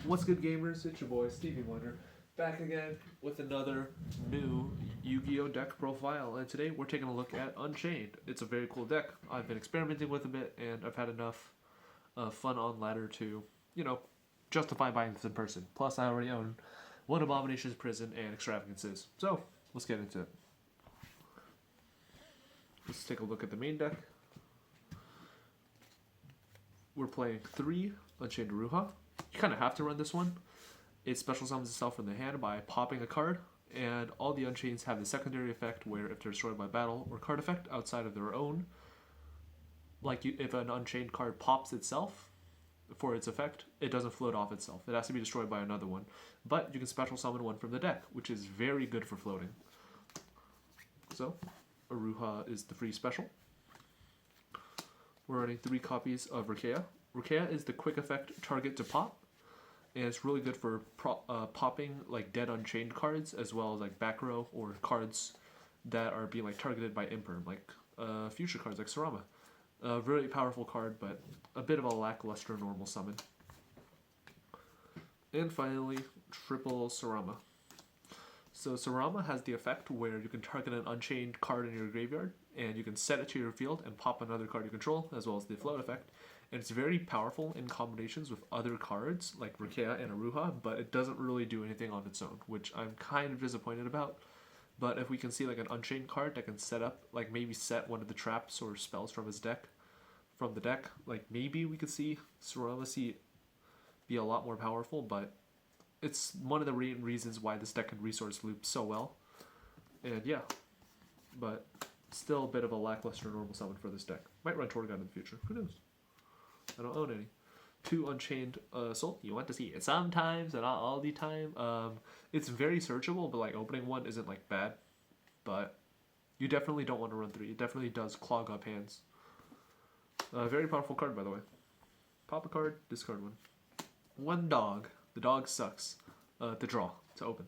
What's good, gamers? It's your boy Stevie Blunder, back again with another new Yu-Gi-Oh deck profile, and today we're taking a look at Unchained. It's a very cool deck. I've been experimenting with a bit, and I've had enough fun on ladder to, justify buying this in person. Plus, I already own one Abomination's Prison and Extravagances. So, let's get into it. Let's take a look at the main deck. We're playing 3 Unchained Aruha. You kind of have to run this one. It special summons itself from the hand by popping a card, and all the Unchains have the secondary effect where if they're destroyed by battle or card effect outside of their own, if an Unchained card pops itself for its effect, it doesn't float off itself. It has to be destroyed by another one. But you can special summon one from the deck, which is very good for floating. So, Aruha is the free special. We're running 3 copies of Rakea. Rakea is the quick effect target to pop, and it's really good for popping like dead Unchained cards, as well as like back row or cards that are being like targeted by Imperm, like future cards like Sarama. A really powerful card, but a bit of a lackluster normal summon. And finally, triple Sarama. So Sarama has the effect where you can target an Unchained card in your graveyard, and you can set it to your field and pop another card you control, as well as the float effect. And it's very powerful in combinations with other cards, like Rakea and Aruha, but it doesn't really do anything on its own, which I'm kind of disappointed about. But if we can see like an Unchained card that can set up, like maybe set one of the traps or spells from his deck, from the deck, like maybe we could see Sarama be a lot more powerful, but it's one of the reasons why this deck can resource loop so well. And yeah, but still a bit of a lackluster normal summon for this deck. Might run Torgon in the future, who knows? I don't own any. 2 Unchained Soul. You want to see it sometimes, and not all the time. It's very searchable, but like opening one isn't like bad. But you definitely don't want to run 3. It definitely does clog up hands. Very powerful card, by the way. Pop a card, discard one. 1 dog. The dog sucks. To draw, to open.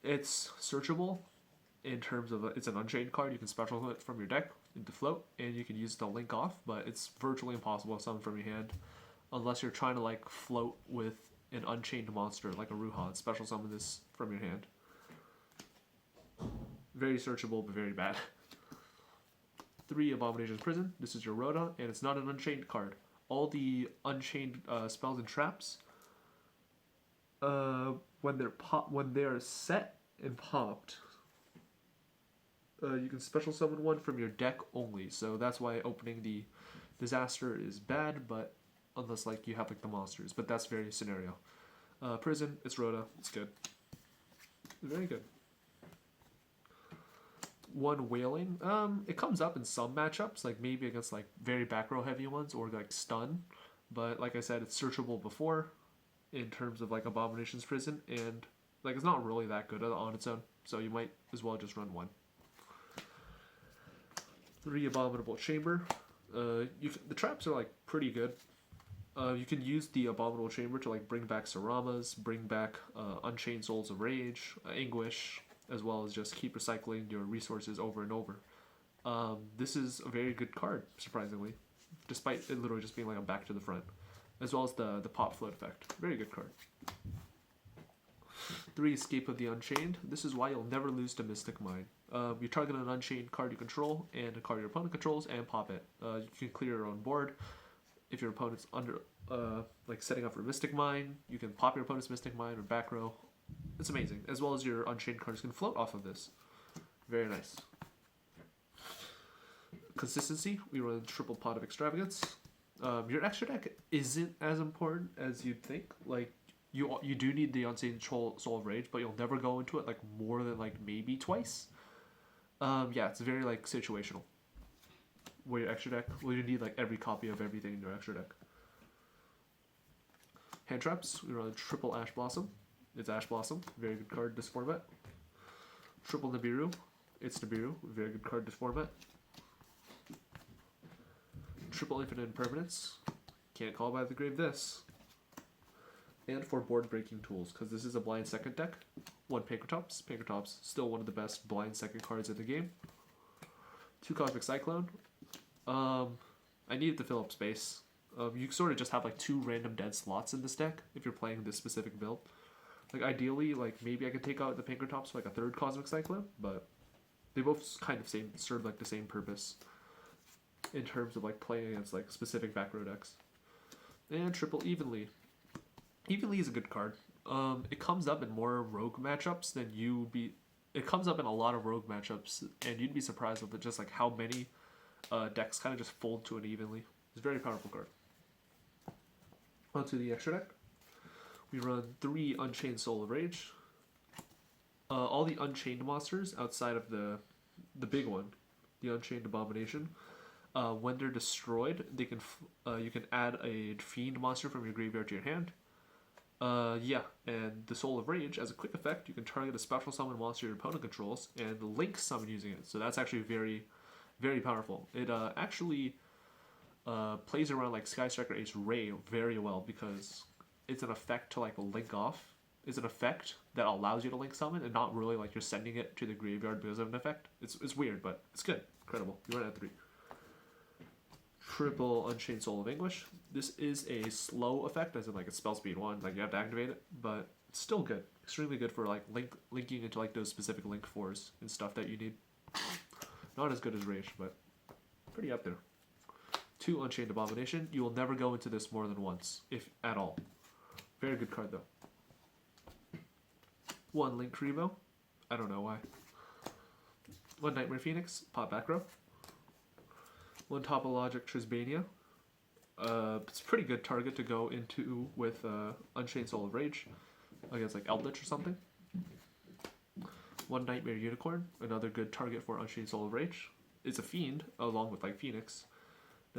It's searchable in terms of it's an Unchained card. You can special it from your deck into float, and you can use it to link off, but it's virtually impossible to summon from your hand unless you're trying to like float with an Unchained monster like a Aruha and special summon this from your hand. Very searchable, but very bad. 3 Abomination's Prison. This is your Rhoda, and it's not an Unchained card. All the Unchained spells and traps, when they're set and popped, you can special summon one from your deck only. So that's why opening the disaster is bad, but unless like you have like the monsters, but that's very scenario. Prison, it's Rhoda, it's good, very good. 1 Wailing. It comes up in some matchups, like maybe against like very back row heavy ones or like stun, but like I said, it's searchable before in terms of like Abomination's Prison, and like it's not really that good on its own, so you might as well just run 1. 3 Abominable Chamber. The traps are like pretty good. You can use the Abominable Chamber to like bring back Saramas, bring back Unchained Souls of Rage, Anguish, as well as just keep recycling your resources over and over. This is a very good card, surprisingly, despite it literally just being like a back to the front, as well as the pop float effect. Very good card. 3 Escape of the Unchained. This is why you'll never lose to Mystic Mine. You target an Unchained card you control and a card your opponent controls and pop it. You can clear your own board. If your opponent's under like setting up for Mystic Mine, you can pop your opponent's Mystic Mine or back row. It's amazing. As well as your Unchained cards can float off of this. Very nice. Consistency. We run a triple pot of Extravagance. Your extra deck isn't as important as you'd think. Like you do need the Unchained Soul of Rage, but you'll never go into it like more than like maybe twice. Yeah, it's very like situational. Where your extra deck, well, you need like every copy of everything in your extra deck. Hand traps. We run a triple Ash Blossom. It's Ash Blossom, very good card this format. Triple Nibiru. It's Nibiru, very good card this format. Triple Infinite Impermanence. Can't call by the grave this. And 4 board breaking tools, because this is a blind second deck. 1 Pankratops. Pankratops, still one of the best blind second cards in the game. 2 Cosmic Cyclone. I needed to fill up space. You sort of just have like 2 random dead slots in this deck if you're playing this specific build. Like ideally, like maybe I could take out the Pinkertops for like a 3rd Cosmic Cyclone, but they both kind of serve like the same purpose in terms of like playing against like specific back row decks. And triple Evenly. Evenly is a good card. It comes up in more rogue matchups than it comes up in a lot of rogue matchups, and you'd be surprised with just like how many decks kind of just fold to an Evenly. It's a very powerful card. Onto the extra deck. We run 3 Unchained Soul of Rage. All the Unchained monsters outside of the big one, the Unchained Abomination, when they're destroyed, they can you can add a Fiend monster from your graveyard to your hand. Yeah, and the Soul of Rage, as a quick effect, you can target a special summon monster your opponent controls and link summon using it. So that's actually very, very powerful. It actually plays around like Sky Striker Ace Ray very well because it's an effect to like link off. It's an effect that allows you to link summon and not really like you're sending it to the graveyard because of an effect. It's weird, but it's good. Incredible. You run it at 3. Triple Unchained Soul of Anguish. This is a slow effect, as in like a spell speed 1, like you have to activate it, but it's still good. Extremely good for like linking into like those specific link 4s and stuff that you need. Not as good as Rage, but pretty up there. 2 Unchained Abomination. You will never go into this more than once, if at all. Very good card though. 1 Link Revo. I don't know why. 1 Nightmare Phoenix. Pop back row. 1 Topologic Trisbania. It's a pretty good target to go into with Unchained Soul of Rage against like Eldritch or something. 1 Nightmare Unicorn, another good target for Unchained Soul of Rage. It's a Fiend along with like Phoenix.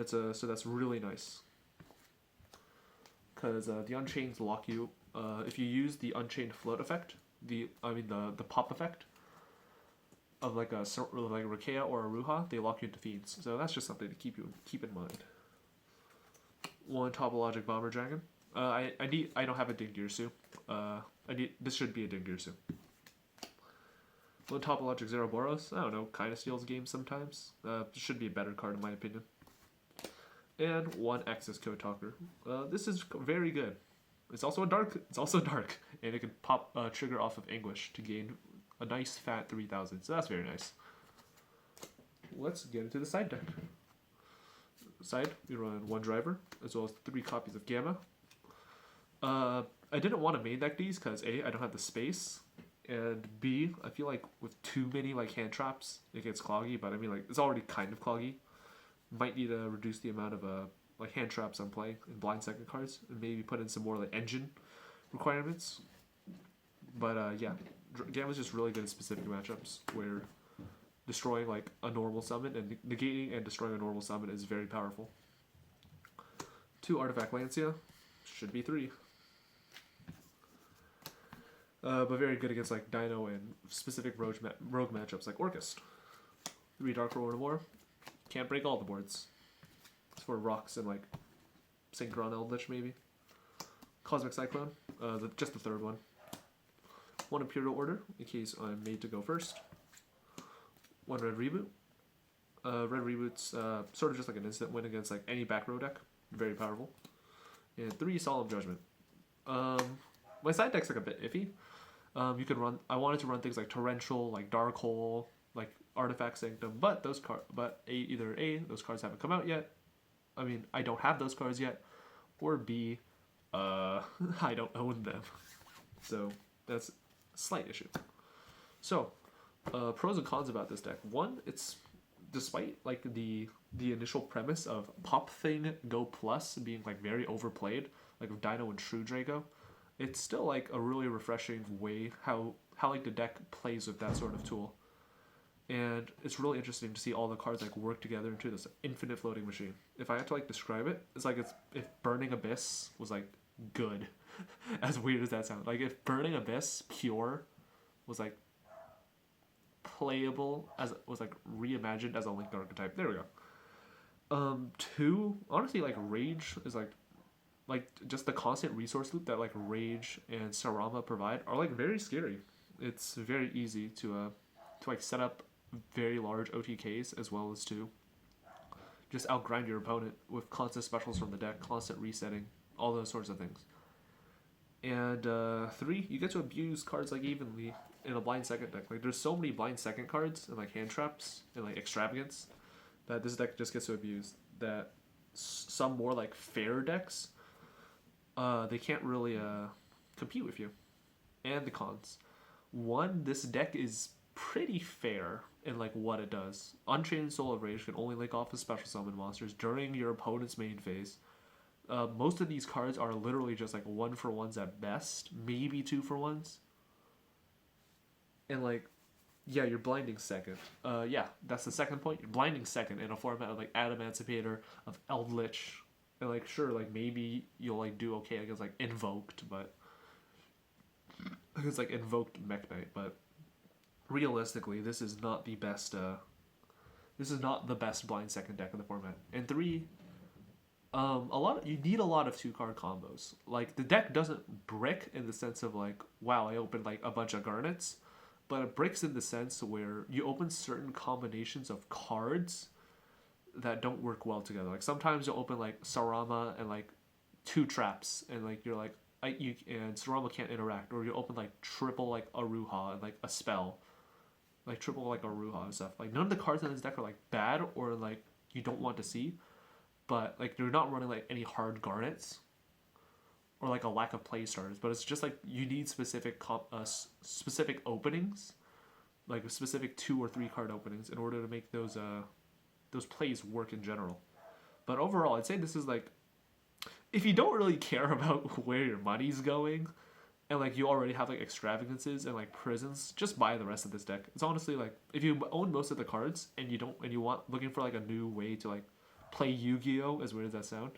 So that's really nice because the Unchained lock you. If you use the Unchained float effect, the pop effect of like a Rakea or Aruha, they lock you into Fiends. So that's just something to keep in mind. 1 Topologic Bomber Dragon. I don't have a Dingirsu. This should be a Dingirsu. 1 Topologic Zeroboros. I don't know, kind of steals games sometimes. This should be a better card in my opinion. And 1 Axis Code Talker. This is very good. It's also dark, and it can pop trigger off of Anguish to gain a nice fat 3,000. So that's very nice. Let's get into the side deck. Side, we run 1 Driver, as well as 3 copies of Gamma. I didn't want to main deck these because A, I don't have the space, and B, I feel like with too many like hand traps, it gets cloggy, but I mean like it's already kind of cloggy. Might need to reduce the amount of like hand traps I'm playing in blind second cards, and maybe put in some more like engine requirements. But yeah, Gamma's just really good in specific matchups where destroying like a normal summon and negating and destroying a normal summon is very powerful. 2 Artifact Lancia, should be 3. But very good against like Dino and specific rogue matchups like Orcust. 3 Dark Roller of War. Can't break all the boards. It's for rocks and like Synchron Eldritch maybe. Cosmic Cyclone, just the 3rd one. 1 Imperial Order, in case I'm made to go first. 1 Red Reboot. Red Reboot's sort of just like an instant win against like any back row deck. Very powerful. And 3 Solemn Judgment. My side deck's like a bit iffy. You could run. I wanted to run things like Torrential, like Dark Hole, like Artifact Sanctum, but those either A, those cards haven't come out yet. I mean, I don't have those cards yet, or B, I don't own them. So that's a slight issue. So, pros and cons about this deck. 1, it's despite like the initial premise of Pop Thing Go Plus being like very overplayed, like with Dino and True Draco, it's still like a really refreshing way how like the deck plays with that sort of tool. And it's really interesting to see all the cards like work together into this infinite floating machine. If I had to like describe it, it's like if Burning Abyss was like good. As weird as that sounds. Like if Burning Abyss pure was like playable was like reimagined as a linked archetype. There we go. 2, honestly, like Rage is like just the constant resource loop that like Rage and Sarama provide are like very scary. It's very easy to like set up very large OTKs as well as to just outgrind your opponent with constant specials from the deck, constant resetting, all those sorts of things. And 3, you get to abuse cards like evenly in a blind second deck. Like there's so many blind second cards and like hand traps and like extravagance that this deck just gets to abuse. That some more like fair decks, they can't really compete with you. And the cons. 1, this deck is pretty fair in like what it does. Unchained Soul of Rage can only link off with special summon monsters during your opponent's main phase. Most of these cards are literally just like 1-for-1s at best, maybe 2-for-1s. And like, yeah, you're blinding second. Yeah, that's the second point. You're blinding second in a format of like Adamancipator, of Eldritch, and like sure, like maybe you'll like do okay against like Invoked, but against like Invoked Mech Knight, but realistically, this is not the best. This is not the best blind second deck in the format. And 3, you need a lot of 2-card combos. Like the deck doesn't brick in the sense of like, wow, I opened like a bunch of Garnets, but it bricks in the sense where you open certain combinations of cards that don't work well together. Like sometimes you'll open like Sarama and like 2 traps, and like you're like and Sarama can't interact, or you open like triple like Aruha and like a spell, like triple like Aruha and stuff. Like none of the cards in this deck are like bad or like you don't want to see, but like you're not running like any hard Garnets or like a lack of play starters. But it's just like you need specific specific openings, like specific 2 or 3 card openings in order to make those plays work in general. But overall, I'd say this is like, if you don't really care about where your money's going, and like you already have like extravagances and like prisons, just buy the rest of this deck. It's honestly like, if you own most of the cards and you want looking for like a new way to like play Yu-Gi-Oh, as weird as that sound,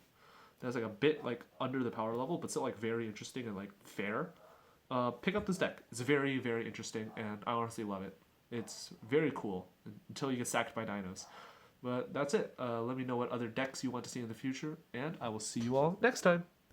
that's like a bit like under the power level, but still like very interesting and like fair. Pick up this deck. It's very, very interesting, and I honestly love it. It's very cool until you get sacked by dinos. But that's it. Let me know what other decks you want to see in the future, and I will see you all next time.